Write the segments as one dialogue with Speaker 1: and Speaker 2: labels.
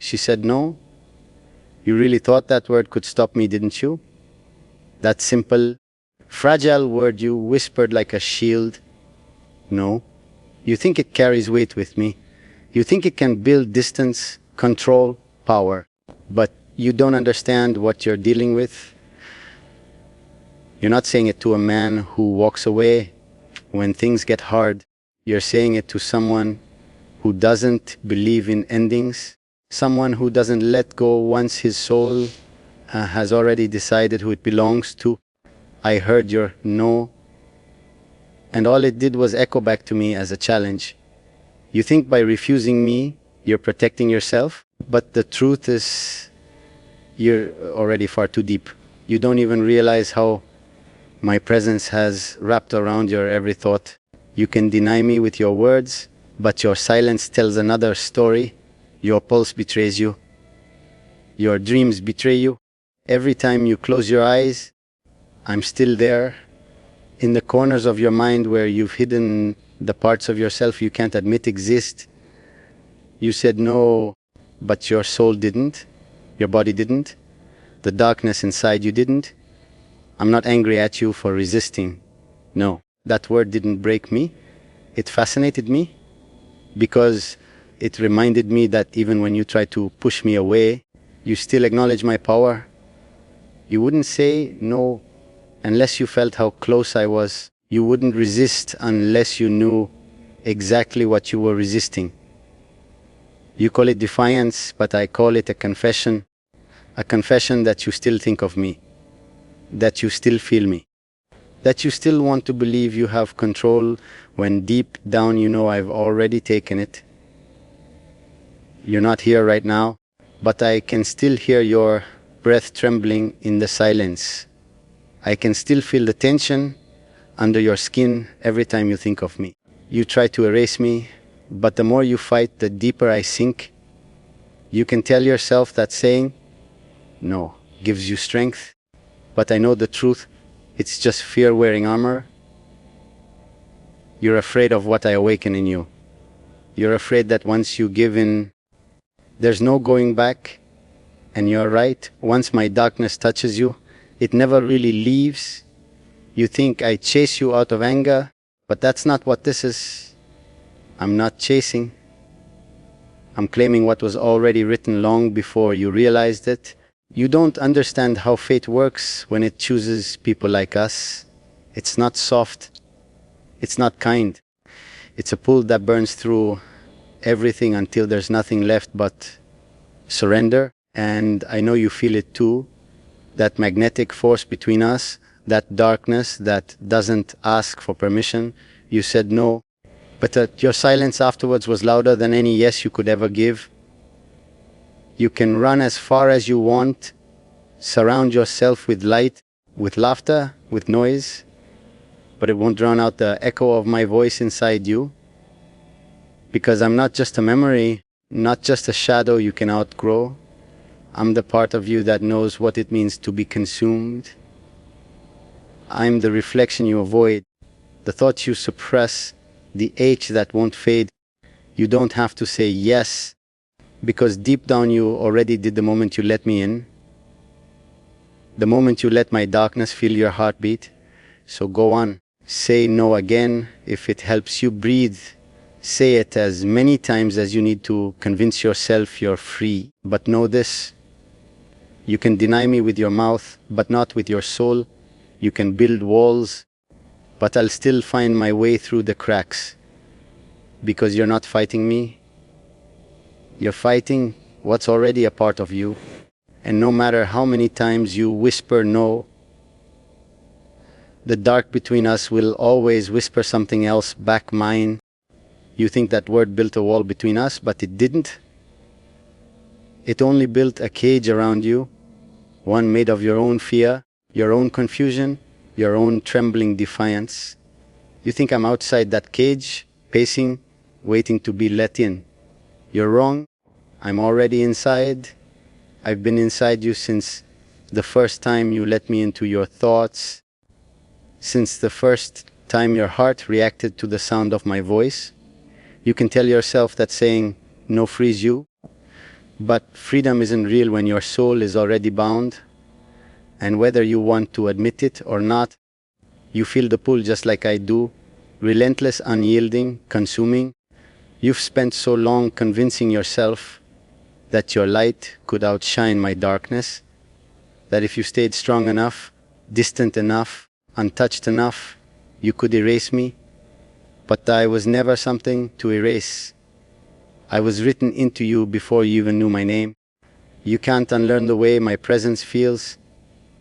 Speaker 1: She said, no. You really thought that word could stop me, didn't you? That simple, fragile word you whispered like a shield. No. You think it carries weight with me. You think it can build distance, control, power. But you don't understand what you're dealing with. You're not saying it to a man who walks away when things get hard. You're saying it to someone who doesn't believe in endings, someone who doesn't let go once his soul has already decided who it belongs to. I heard your no, and all it did was echo back to me as a challenge. You think by refusing me, you're protecting yourself, but the truth is you're already far too deep. You don't even realize how my presence has wrapped around your every thought. You can deny me with your words, but your silence tells another story. Your pulse betrays you. Your dreams betray you. Every time you close your eyes, I'm still there. In the corners of your mind where you've hidden the parts of yourself you can't admit exist. You said no, but your soul didn't. Your body didn't. The darkness inside you didn't. I'm not angry at you for resisting. No, that word didn't break me. It fascinated me because it reminded me that even when you try to push me away, you still acknowledge my power. You wouldn't say no unless you felt how close I was. You wouldn't resist unless you knew exactly what you were resisting. You call it defiance, but I call it a confession that you still think of me, that you still feel me, that you still want to believe you have control when deep down you know I've already taken it. You're not here right now, but I can still hear your breath trembling in the silence. I can still feel the tension under your skin every time you think of me. You try to erase me, but the more you fight, the deeper I sink. You can tell yourself that saying no gives you strength, but I know the truth. It's just fear wearing armor. You're afraid of what I awaken in you. You're afraid that once you give in, there's no going back. And you're right, once my darkness touches you, it never really leaves. You think I chase you out of anger, but that's not what this is. I'm not chasing. I'm claiming what was already written long before you realized it. You don't understand how fate works when it chooses people like us. It's not soft. It's not kind. It's a pull that burns through everything until there's nothing left but surrender. And I know you feel it too. That magnetic force between us, that darkness that doesn't ask for permission. You said no, but your silence afterwards was louder than any yes you could ever give. You can run as far as you want, surround yourself with light, with laughter, with noise, but it won't drown out the echo of my voice inside you. Because I'm not just a memory, not just a shadow you can outgrow. I'm the part of you that knows what it means to be consumed. I'm the reflection you avoid, the thoughts you suppress, the ache that won't fade. You don't have to say yes, because deep down you already did the moment you let me in. The moment you let my darkness feel your heartbeat. So go on, say no again if it helps you breathe. Say it as many times as you need to convince yourself you're free. But know this. You can deny me with your mouth, but not with your soul. You can build walls, but I'll still find my way through the cracks. Because you're not fighting me. You're fighting what's already a part of you. And no matter how many times you whisper no, the dark between us will always whisper something else back mine. You think that word built a wall between us, but it didn't. It only built a cage around you. One made of your own fear, your own confusion, your own trembling defiance. You think I'm outside that cage, pacing, waiting to be let in. You're wrong. I'm already inside. I've been inside you since the first time you let me into your thoughts, since the first time your heart reacted to the sound of my voice. You can tell yourself that saying no frees you, But freedom isn't real when your soul is already bound, and whether you want to admit it or not, you feel the pull just like I do, relentless, unyielding, consuming. You've spent so long convincing yourself that your light could outshine my darkness, that if you stayed strong enough, distant enough, untouched enough, you could erase me. But I was never something to erase. I was written into you before you even knew my name. You can't unlearn the way my presence feels,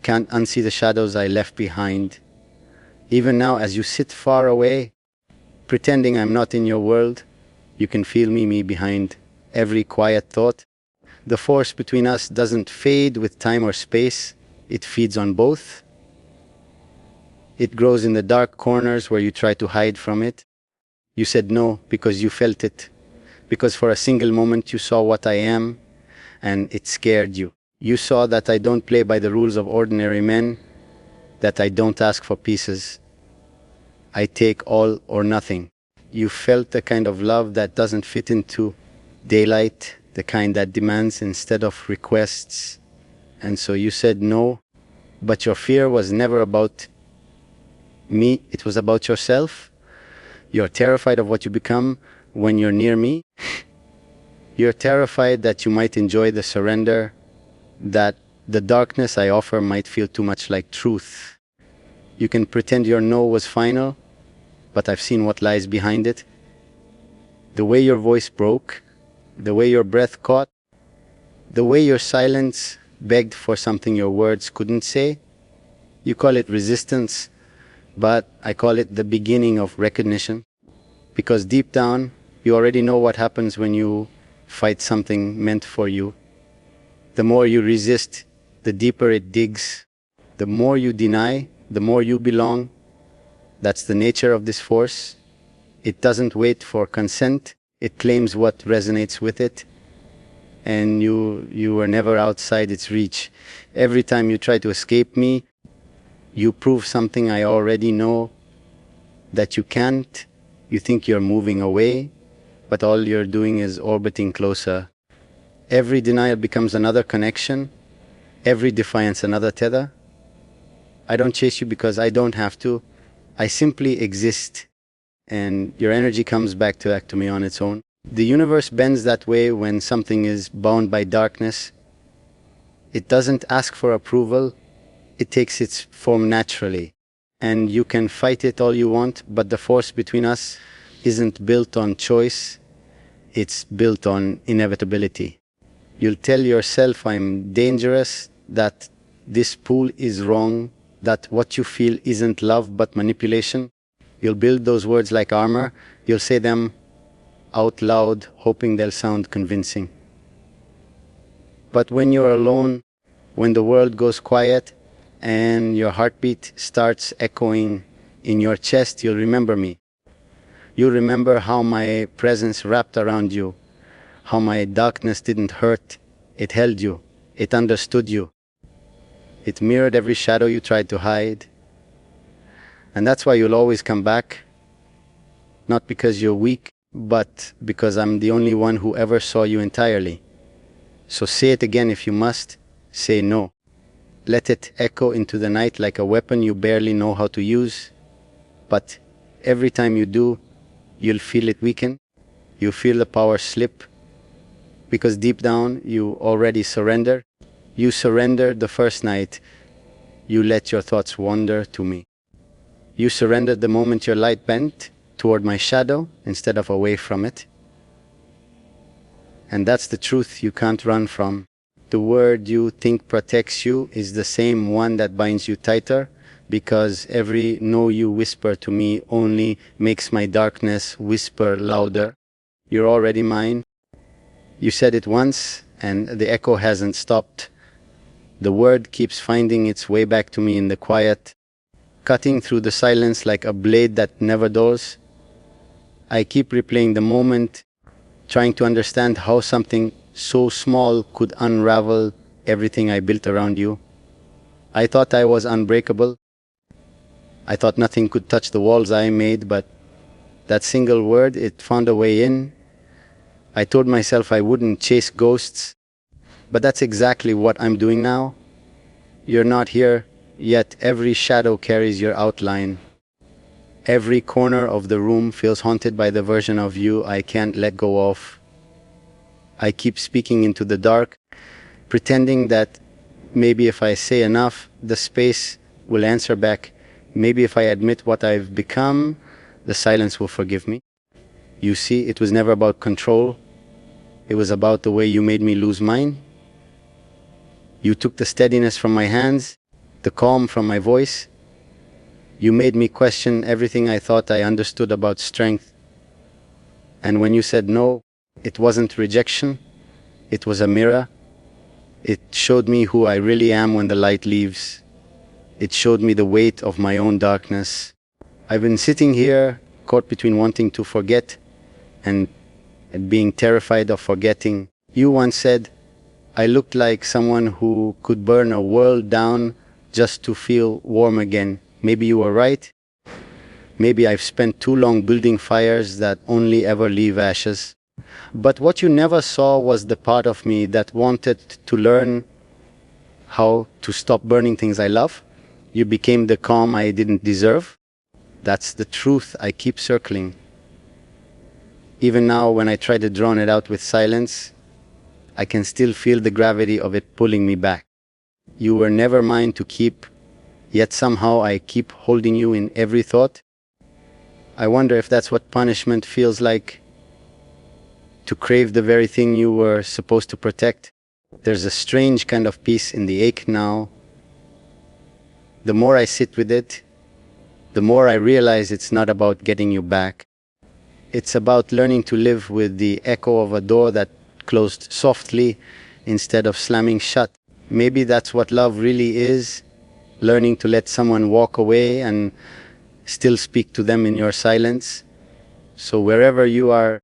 Speaker 1: can't unsee the shadows I left behind. Even now, as you sit far away, pretending I'm not in your world, you can feel me behind every quiet thought. The force between us doesn't fade with time or space, it feeds on both. It grows in the dark corners where you try to hide from it. You said no because you felt it, because for a single moment you saw what I am, and it scared you. You saw that I don't play by the rules of ordinary men, that I don't ask for pieces. I take all or nothing. You felt the kind of love that doesn't fit into daylight, the kind that demands instead of requests. And so you said no, but your fear was never about me, it was about yourself. You're terrified of what you become when you're near me. You're terrified that you might enjoy the surrender, that the darkness I offer might feel too much like truth. You can pretend your no was final, but I've seen what lies behind it. The way your voice broke, the way your breath caught, the way your silence begged for something your words couldn't say. You call it resistance, but I call it the beginning of recognition. Because deep down, you already know what happens when you fight something meant for you. The more you resist, the deeper it digs. The more you deny, the more you belong. That's the nature of this force. It doesn't wait for consent. It claims what resonates with it. And you were never outside its reach. Every time you try to escape me, you prove something I already know, that you can't. You think you're moving away, but all you're doing is orbiting closer. Every denial becomes another connection, every defiance another tether. I don't chase you because I don't have to. I simply exist, and your energy comes back to me on its own. The universe bends that way when something is bound by darkness. It doesn't ask for approval, it takes its form naturally. And you can fight it all you want, but the force between us isn't built on choice, it's built on inevitability. You'll tell yourself I'm dangerous, that this pull is wrong, that what you feel isn't love but manipulation. You'll build those words like armor, you'll say them out loud, hoping they'll sound convincing. But when you're alone, when the world goes quiet, and your heartbeat starts echoing in your chest, you'll remember me. You'll remember how my presence wrapped around you, how my darkness didn't hurt, it held you, it understood you. It mirrored every shadow you tried to hide. And that's why you'll always come back, not because you're weak, but because I'm the only one who ever saw you entirely. So say it again if you must, say no. Let it echo into the night like a weapon you barely know how to use. But every time you do, you'll feel it weaken. You feel the power slip. Because deep down, you already surrender. You surrendered the first night. You let your thoughts wander to me. You surrendered the moment your light bent toward my shadow instead of away from it. And that's the truth you can't run from. The word you think protects you is the same one that binds you tighter, because every no you whisper to me only makes my darkness whisper louder. You're already mine. You said it once, and the echo hasn't stopped. The word keeps finding its way back to me in the quiet, cutting through the silence like a blade that never dulls. I keep replaying the moment, trying to understand how something so small could unravel everything I built around you. I thought I was unbreakable. I thought nothing could touch the walls I made, but that single word, it found a way in. I told myself I wouldn't chase ghosts, But that's exactly what I'm doing now. You're not here, yet every shadow carries your outline. Every corner of the room feels haunted by the version of you I can't let go of. I keep speaking into the dark, pretending that maybe if I say enough, the space will answer back. Maybe if I admit what I've become, the silence will forgive me. You see, it was never about control. It was about the way you made me lose mine. You took the steadiness from my hands, the calm from my voice. You made me question everything I thought I understood about strength. And when you said no, it wasn't rejection, it was a mirror. It showed me who I really am when the light leaves. It showed me the weight of my own darkness. I've been sitting here, caught between wanting to forget and being terrified of forgetting. You once said, I looked like someone who could burn a world down just to feel warm again. Maybe you were right. Maybe I've spent too long building fires that only ever leave ashes. But what you never saw was the part of me that wanted to learn how to stop burning things I love. You became the calm I didn't deserve. That's the truth I keep circling. Even now, when I try to drown it out with silence, I can still feel the gravity of it pulling me back. You were never mine to keep, yet somehow I keep holding you in every thought. I wonder if that's what punishment feels like, to crave the very thing you were supposed to protect. There's a strange kind of peace in the ache now. The more I sit with it, the more I realize it's not about getting you back. It's about learning to live with the echo of a door that closed softly instead of slamming shut. Maybe that's what love really is, learning to let someone walk away and still speak to them in your silence. So wherever you are,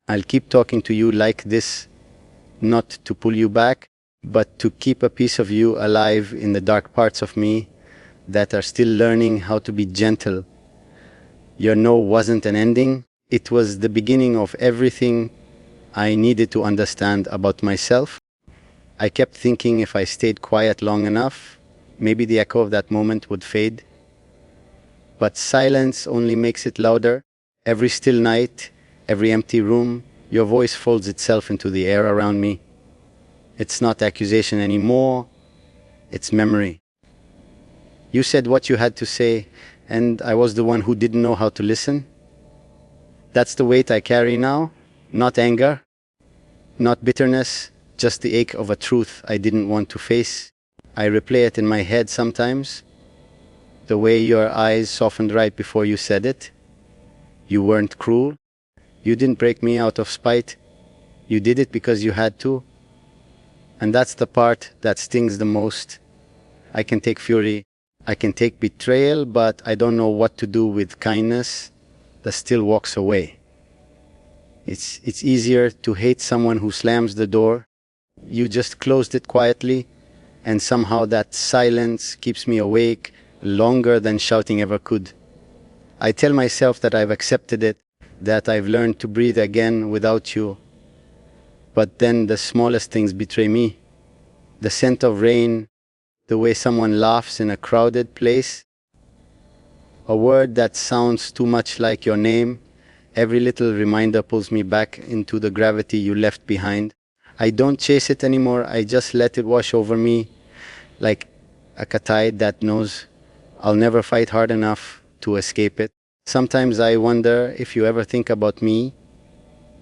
Speaker 1: I'll keep talking to you like this, not to pull you back, but to keep a piece of you alive in the dark parts of me that are still learning how to be gentle. Your no wasn't an ending. It was the beginning of everything I needed to understand about myself. I kept thinking if I stayed quiet long enough, maybe the echo of that moment would fade. But silence only makes it louder. Every still night, every empty room, your voice folds itself into the air around me. It's not accusation anymore, it's memory. You said what you had to say, and I was the one who didn't know how to listen. That's the weight I carry now, not anger, not bitterness, just the ache of a truth I didn't want to face. I replay it in my head sometimes, the way your eyes softened right before you said it. You weren't cruel. You didn't break me out of spite. You did it because you had to. And that's the part that stings the most. I can take fury, I can take betrayal, but I don't know what to do with kindness that still walks away. It's easier to hate someone who slams the door. You just closed it quietly, and somehow that silence keeps me awake longer than shouting ever could. I tell myself that I've accepted it, that I've learned to breathe again without you. But then the smallest things betray me. The scent of rain, the way someone laughs in a crowded place, a word that sounds too much like your name. Every little reminder pulls me back into the gravity you left behind. I don't chase it anymore, I just let it wash over me like a tide that knows I'll never fight hard enough to escape it. Sometimes I wonder if you ever think about me,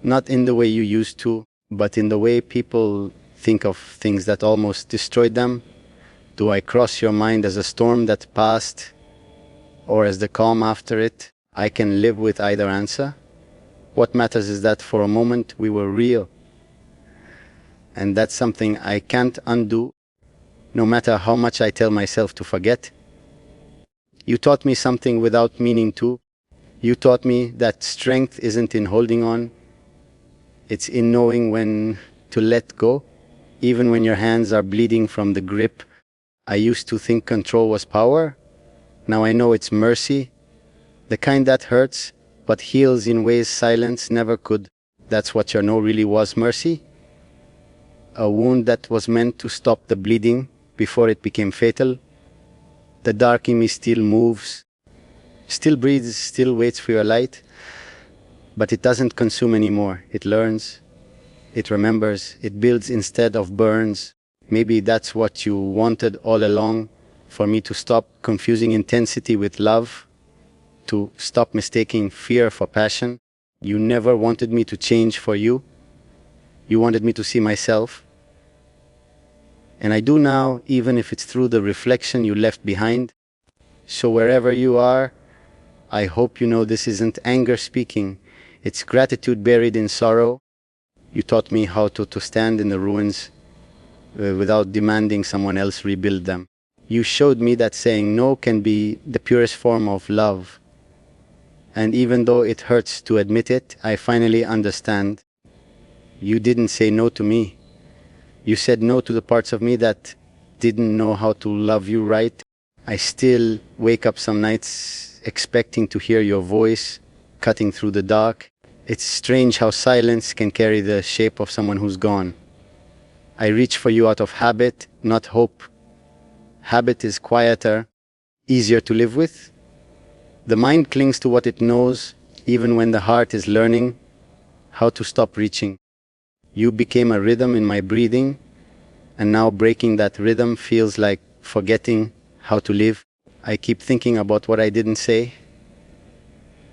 Speaker 1: not in the way you used to, but in the way people think of things that almost destroyed them. Do I cross your mind as a storm that passed, or as the calm after it? I can live with either answer. What matters is that for a moment we were real. And that's something I can't undo, no matter how much I tell myself to forget. You taught me something without meaning to. You taught me that strength isn't in holding on, it's in knowing when to let go, even when your hands are bleeding from the grip. I used to think control was power. Now I know it's mercy, the kind that hurts, but heals in ways silence never could. That's what your no really was, mercy. a wound that was meant to stop the bleeding before it became fatal. The dark in me still moves, still breathes, still waits for your light, but it doesn't consume anymore. It learns, it remembers, it builds instead of burns. Maybe that's what you wanted all along, for me to stop confusing intensity with love, to stop mistaking fear for passion. You never wanted me to change for you. You wanted me to see myself. And I do now, even if it's through the reflection you left behind. So wherever you are, I hope you know this isn't anger speaking. It's gratitude buried in sorrow. You taught me how to stand in the ruins without demanding someone else rebuild them. You showed me that saying no can be the purest form of love. And even though it hurts to admit it, I finally understand. You didn't say no to me. You said no to the parts of me that didn't know how to love you right. I still wake up some nights expecting to hear your voice cutting through the dark. It's strange how silence can carry the shape of someone who's gone. I reach for you out of habit, not hope. Habit is quieter, easier to live with. The mind clings to what it knows, even when the heart is learning how to stop reaching. You became a rhythm in my breathing, and now breaking that rhythm feels like forgetting how to live. I keep thinking about what I didn't say.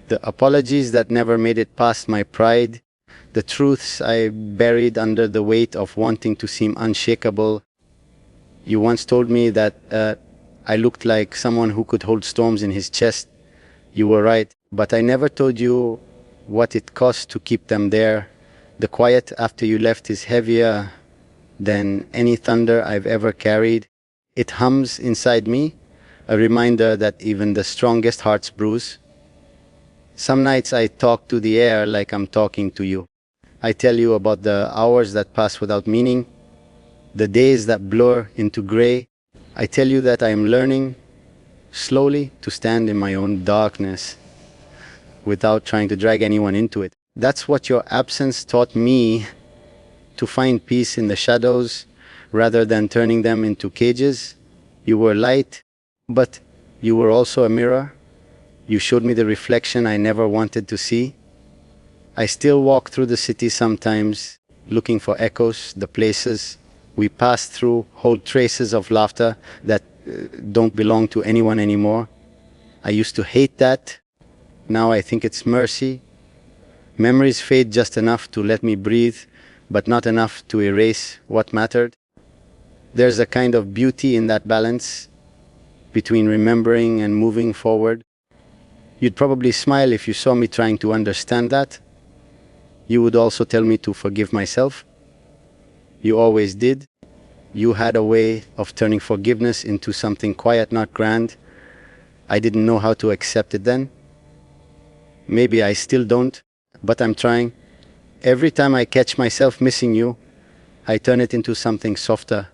Speaker 1: The apologies that never made it past my pride. The truths I buried under the weight of wanting to seem unshakable. You once told me that I looked like someone who could hold storms in his chest. You were right, but I never told you what it cost to keep them there. The quiet after you left is heavier than any thunder I've ever carried. It hums inside me, a reminder that even the strongest hearts bruise. Some nights I talk to the air like I'm talking to you. I tell you about the hours that pass without meaning, the days that blur into gray. I tell you that I am learning slowly to stand in my own darkness without trying to drag anyone into it. That's what your absence taught me, to find peace in the shadows rather than turning them into cages. You were light, but you were also a mirror. You showed me the reflection I never wanted to see. I still walk through the city sometimes, looking for echoes. The places we pass through hold traces of laughter that don't belong to anyone anymore. I used to hate that. Now I think it's mercy. Memories fade just enough to let me breathe, but not enough to erase what mattered. There's a kind of beauty in that balance between remembering and moving forward. You'd probably smile if you saw me trying to understand that. You would also tell me to forgive myself. You always did. You had a way of turning forgiveness into something quiet, not grand. I didn't know how to accept it then. Maybe I still don't, but I'm trying. Every time I catch myself missing you, I turn it into something softer,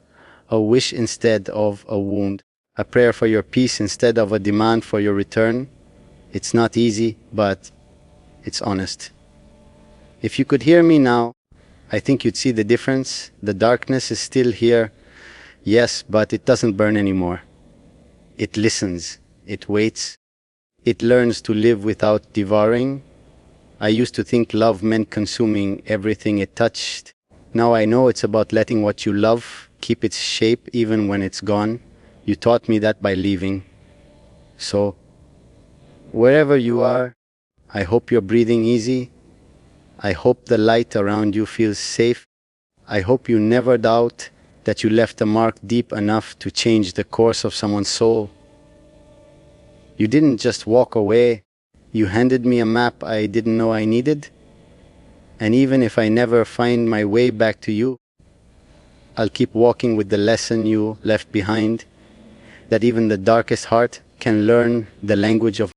Speaker 1: a wish instead of a wound, a prayer for your peace instead of a demand for your return. It's not easy, but it's honest. If you could hear me now, I think you'd see the difference. The darkness is still here, yes, but it doesn't burn anymore. It listens, it waits, it learns to live without devouring. I used to think love meant consuming everything it touched. Now I know it's about letting what you love keep its shape even when it's gone. You taught me that by leaving. So, wherever you are, I hope you're breathing easy. I hope the light around you feels safe. I hope you never doubt that you left a mark deep enough to change the course of someone's soul. You didn't just walk away. You handed me a map I didn't know I needed. And even if I never find my way back to you, I'll keep walking with the lesson you left behind, that even the darkest heart can learn the language of